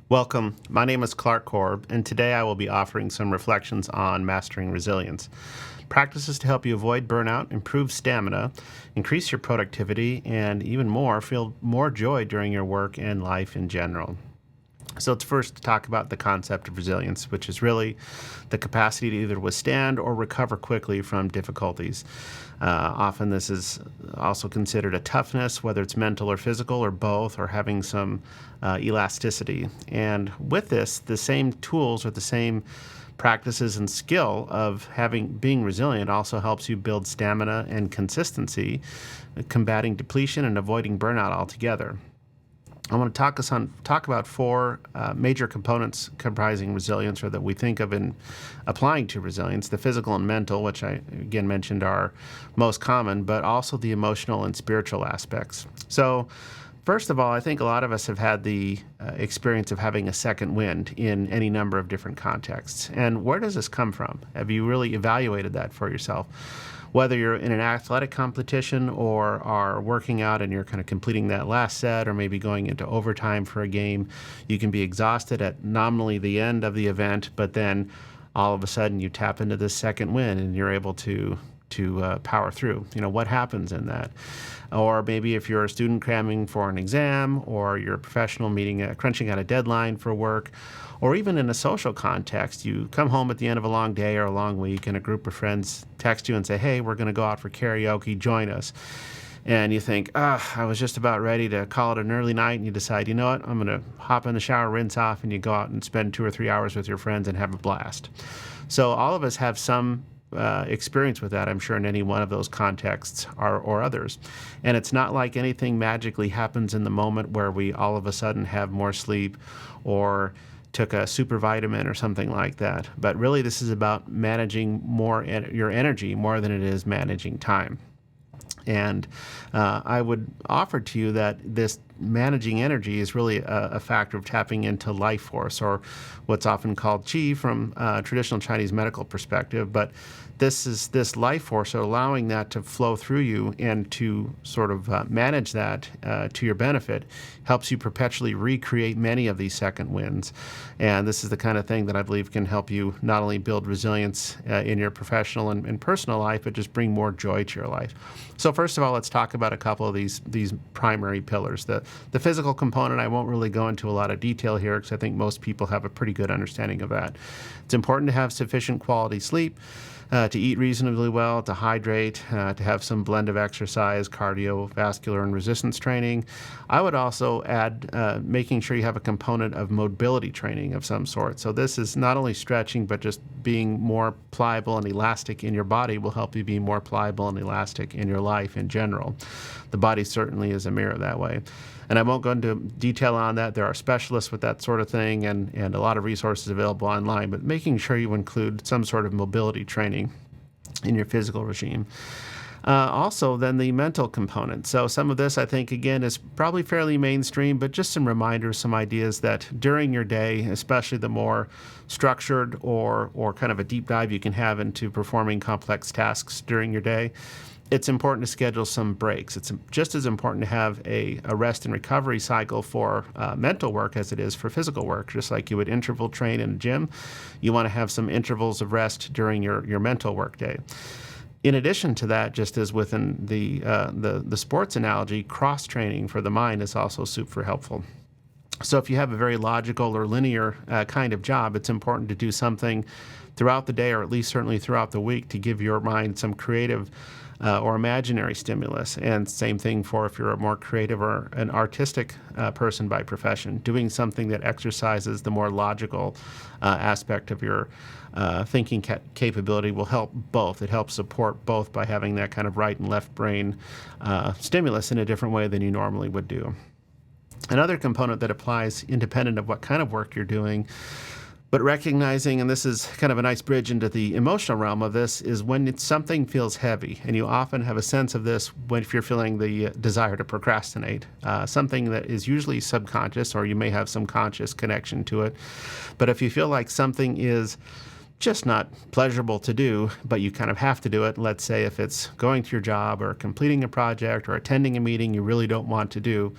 Welcome. My name is Clark Korb, and today I will be offering some reflections on mastering resilience. Practices to help you avoid burnout, improve stamina, increase your productivity, and even more, feel more joy during your work and life in general. So let's first talk about the concept of resilience, which is really the capacity to either withstand or recover quickly from difficulties. Often this is also considered a toughness, whether it's mental or physical or both, or having some elasticity. And with this, the same tools or the same practices and skill of being resilient also helps you build stamina and consistency, combating depletion and avoiding burnout altogether. I want to talk about four major components comprising resilience, or that we think of in applying to resilience: the physical and mental, which I again mentioned are most common, but also the emotional and spiritual aspects. So, first of all, I think a lot of us have had the experience of having a second wind in any number of different contexts. And where does this come from? Have you really evaluated that for yourself? Whether you're in an athletic competition or are working out and you're kind of completing that last set or maybe going into overtime for a game, you can be exhausted at nominally the end of the event, but then all of a sudden you tap into this second wind and you're able to power through. What happens in that? Or maybe if you're a student cramming for an exam, or you're a professional crunching out a deadline for work, or even in a social context, you come home at the end of a long day or a long week and a group of friends text you and say, "Hey, we're going to go out for karaoke, join us." And you think, I was just about ready to call it an early night, and you decide, you know what, I'm going to hop in the shower, rinse off, and you go out and spend 2 or 3 hours with your friends and have a blast. So all of us have some experience with that, I'm sure, in any one of those contexts or others. And it's not like anything magically happens in the moment where we all of a sudden have more sleep or took a super vitamin or something like that. But really, this is about managing your energy more than it is managing time. And I would offer to you that this managing energy is really a factor of tapping into life force, or what's often called qi from traditional Chinese medical perspective. But this is this life force, so allowing that to flow through you and to sort of manage that to your benefit helps you perpetually recreate many of these second winds. And this is the kind of thing that I believe can help you not only build resilience in your professional and personal life, but just bring more joy to your life. So first of all, let's talk about a couple of these primary pillars. The physical component, I won't really go into a lot of detail here because I think most people have a pretty good understanding of that. It's important to have sufficient quality sleep, to eat reasonably well, to hydrate, to have some blend of exercise, cardiovascular, and resistance training. I would also add making sure you have a component of mobility training of some sort. So this is not only stretching, but just being more pliable and elastic in your body will help you be more pliable and elastic in your life in general. The body certainly is a mirror that way. And I won't go into detail on that. There are specialists with that sort of thing and a lot of resources available online, but making sure you include some sort of mobility training in your physical regime. Also, then the mental component. So some of this, I think, again, is probably fairly mainstream, but just some reminders, some ideas that during your day, especially the more structured or kind of a deep dive you can have into performing complex tasks during your day, it's important to schedule some breaks. It's just as important to have a rest and recovery cycle for mental work as it is for physical work. Just like you would interval train in a gym, you want to have some intervals of rest during your mental work day. In addition to that, just as within the sports analogy, cross-training for the mind is also super helpful. So if you have a very logical or linear kind of job, it's important to do something throughout the day, or at least certainly throughout the week, to give your mind some creative or imaginary stimulus. And same thing for if you're a more creative or an artistic person by profession. Doing something that exercises the more logical aspect of your thinking capability will help both. It helps support both by having that kind of right and left brain stimulus in a different way than you normally would do. Another component that applies independent of what kind of work you're doing, but recognizing, and this is kind of a nice bridge into the emotional realm of this, is when something feels heavy, and you often have a sense of this if you're feeling the desire to procrastinate, something that is usually subconscious, or you may have some conscious connection to it. But if you feel like something is just not pleasurable to do, but you kind of have to do it. Let's say if it's going to your job or completing a project or attending a meeting you really don't want to do,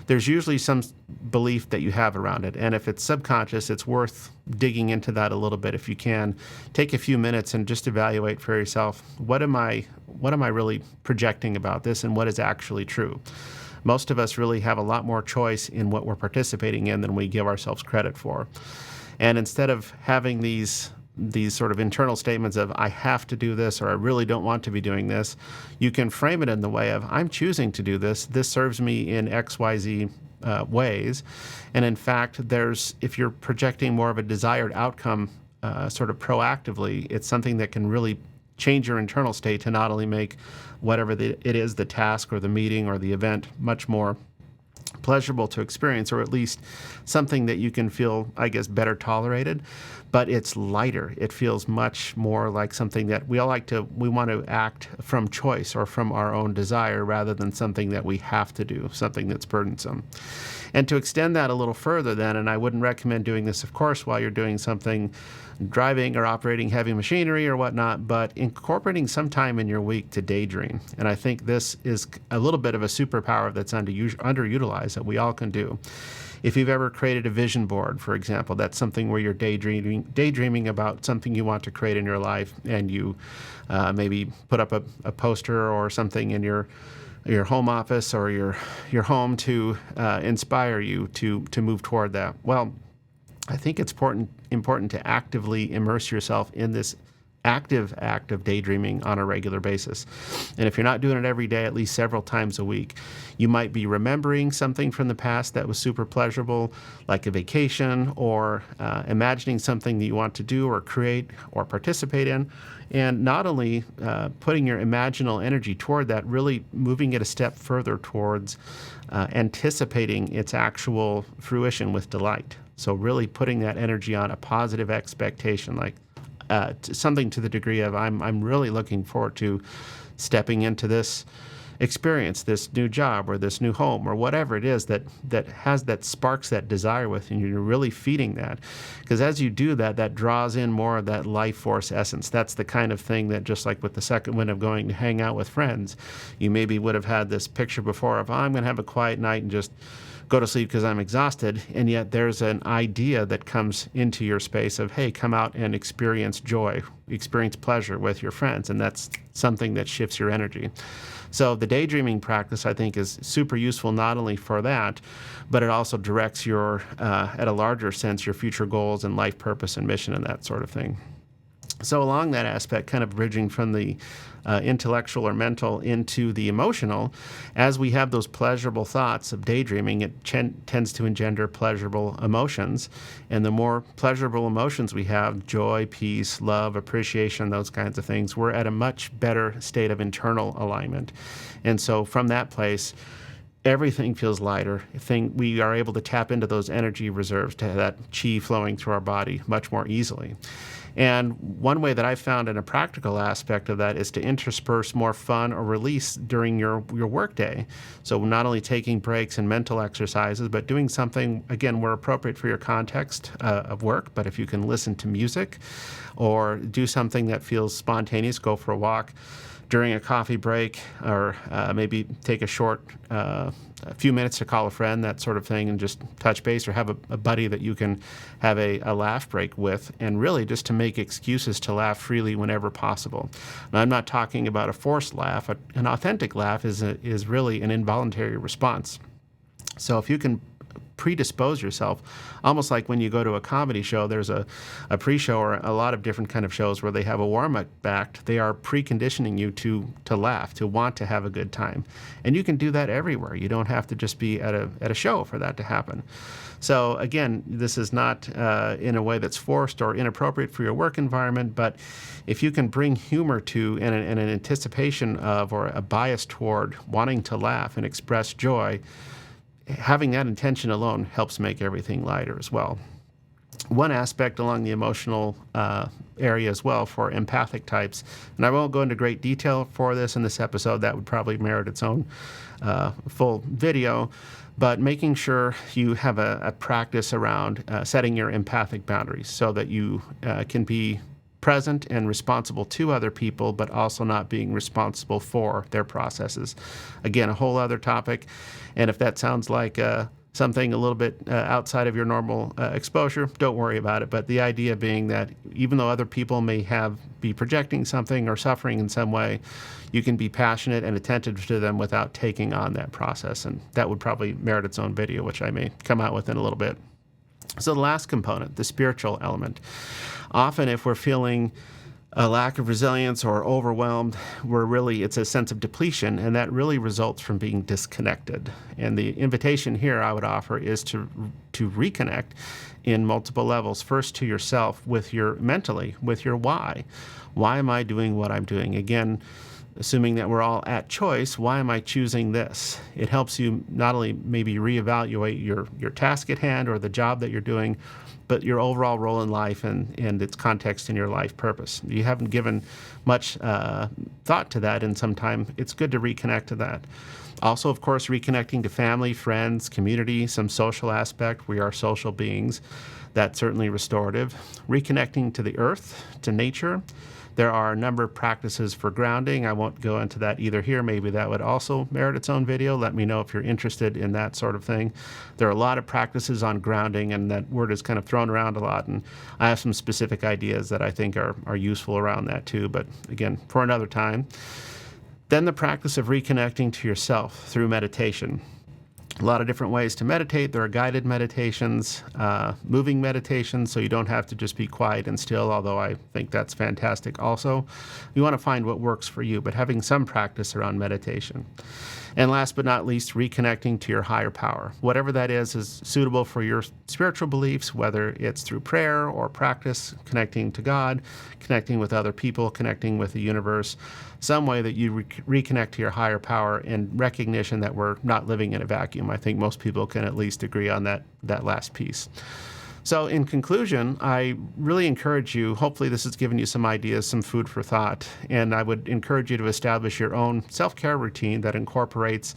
there's usually some belief that you have around it. And if it's subconscious, it's worth digging into that a little bit. If you can, take a few minutes and just evaluate for yourself, what am I really projecting about this and what is actually true? Most of us really have a lot more choice in what we're participating in than we give ourselves credit for. And instead of having these sort of internal statements of, I have to do this, or I really don't want to be doing this, you can frame it in the way of, I'm choosing to do this. This serves me in XYZ ways. And in fact, if you're projecting more of a desired outcome sort of proactively, it's something that can really change your internal state to not only make whatever it is, the task or the meeting or the event, much more pleasurable to experience, or at least something that you can feel, I guess, better tolerated, but it's lighter. It feels much more like something that we want to act from choice or from our own desire rather than something that we have to do, something that's burdensome. And to extend that a little further then, and I wouldn't recommend doing this, of course, while you're doing something, driving or operating heavy machinery or whatnot, but incorporating some time in your week to daydream. And I think this is a little bit of a superpower that's underutilized that we all can do. If you've ever created a vision board, for example, that's something where you're daydreaming about something you want to create in your life, and you maybe put up a poster or something in your home office or your home to inspire you to move toward that. Well, I think it's important to actively immerse yourself in this active act of daydreaming on a regular basis. And if you're not doing it every day, at least several times a week, you might be remembering something from the past that was super pleasurable, like a vacation, or imagining something that you want to do or create or participate in. And not only putting your imaginal energy toward that, really moving it a step further towards anticipating its actual fruition with delight. So really putting that energy on a positive expectation, like something to the degree of, I'm really looking forward to stepping into this experience, this new job or this new home or whatever it is that sparks that desire within you. You're really feeding that, because as you do that, that draws in more of that life force essence. That's the kind of thing that, just like with the second one of going to hang out with friends, you maybe would have had this picture before of, I'm going to have a quiet night and just go to sleep because I'm exhausted, and yet there's an idea that comes into your space of, hey, come out and experience joy, experience pleasure with your friends, and that's something that shifts your energy. So the daydreaming practice, I think, is super useful not only for that, but it also directs at a larger sense, your future goals and life purpose and mission and that sort of thing. So along that aspect, kind of bridging from the intellectual or mental into the emotional, as we have those pleasurable thoughts of daydreaming, it tends to engender pleasurable emotions. And the more pleasurable emotions we have, joy, peace, love, appreciation, those kinds of things, we're at a much better state of internal alignment. And so from that place, everything feels lighter. We are able to tap into those energy reserves, to have that chi flowing through our body much more easily. And one way that I've found in a practical aspect of that is to intersperse more fun or release during your work day. So not only taking breaks and mental exercises, but doing something, again, where appropriate for your context of work. But if you can listen to music or do something that feels spontaneous, go for a walk during a coffee break, or maybe take a few minutes to call a friend, that sort of thing, and just touch base, or have a buddy that you can have a laugh break with, and really just to make excuses to laugh freely whenever possible. Now, I'm not talking about a forced laugh. An authentic laugh is really an involuntary response. So if you can predispose yourself, almost like when you go to a comedy show, there's a pre-show or a lot of different kind of shows where they have a warm-up act. They are preconditioning you to laugh, to want to have a good time. And you can do that everywhere. You don't have to just be at a show for that to happen. So again, this is not in a way that's forced or inappropriate for your work environment, but if you can bring humor to and an anticipation of, or a bias toward wanting to laugh and express joy, having that intention alone helps make everything lighter as well. One aspect along the emotional area as well for empathic types, and I won't go into great detail for this in this episode, that would probably merit its own full video, but making sure you have a practice around setting your empathic boundaries so that you can be present and responsible to other people, but also not being responsible for their processes. Again, a whole other topic. And if that sounds like something a little bit outside of your normal exposure, don't worry about it. But the idea being that even though other people may be projecting something or suffering in some way, you can be passionate and attentive to them without taking on that process. And that would probably merit its own video, which I may come out with in a little bit. So the last component, the spiritual element. Often if we're feeling a lack of resilience or overwhelmed, it's a sense of depletion, and that really results from being disconnected. And the invitation here I would offer is to reconnect in multiple levels. First, to yourself, mentally, with your why. Why am I doing what I'm doing? Again, assuming that we're all at choice, why am I choosing this? It helps you not only maybe reevaluate your task at hand or the job that you're doing, but your overall role in life and its context in your life purpose. You haven't given much thought to that in some time. It's good to reconnect to that. Also, of course, reconnecting to family, friends, community, some social aspect. We are social beings. That's certainly restorative. Reconnecting to the earth, to nature. There are a number of practices for grounding. I won't go into that either here. Maybe that would also merit its own video. Let me know if you're interested in that sort of thing. There are a lot of practices on grounding, and that word is kind of thrown around a lot. And I have some specific ideas that I think are useful around that too. But again, for another time. Then the practice of reconnecting to yourself through meditation. A lot of different ways to meditate. There are guided meditations, moving meditations, so you don't have to just be quiet and still, although I think that's fantastic also. You want to find what works for you, but having some practice around meditation. And last but not least, reconnecting to your higher power. Whatever that is suitable for your spiritual beliefs, whether it's through prayer or practice, connecting to God, connecting with other people, connecting with the universe, some way that you reconnect to your higher power in recognition that we're not living in a vacuum. I think most people can at least agree on that last piece. So in conclusion, I really encourage you, hopefully this has given you some ideas, some food for thought, and I would encourage you to establish your own self-care routine that incorporates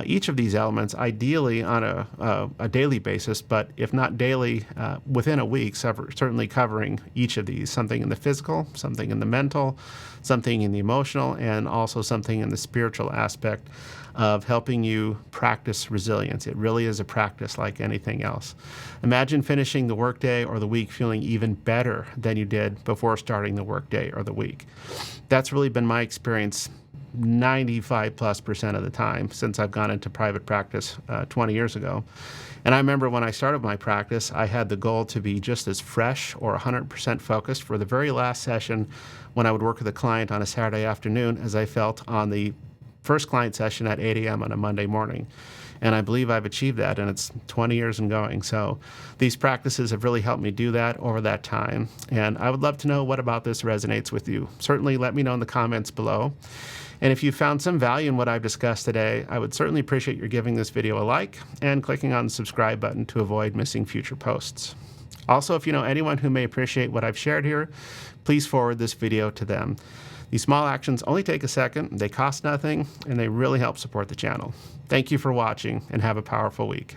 each of these elements, ideally on a daily basis, but if not daily, within a week, certainly covering each of these, something in the physical, something in the mental, something in the emotional, and also something in the spiritual aspect of helping you practice resilience. It really is a practice like anything else. Imagine finishing the workday or the week feeling even better than you did before starting the workday or the week. That's really been my experience 95+% of the time since I've gone into private practice 20 years ago. And I remember when I started my practice, I had the goal to be just as fresh or 100% focused for the very last session when I would work with a client on a Saturday afternoon as I felt on the first client session at 8 a.m. on a Monday morning. And I believe I've achieved that, and it's 20 years and going. So these practices have really helped me do that over that time. And I would love to know what about this resonates with you. Certainly let me know in the comments below. And if you found some value in what I've discussed today, I would certainly appreciate your giving this video a like and clicking on the subscribe button to avoid missing future posts. Also, if you know anyone who may appreciate what I've shared here, please forward this video to them. These small actions only take a second, they cost nothing, and they really help support the channel. Thank you for watching, and have a powerful week.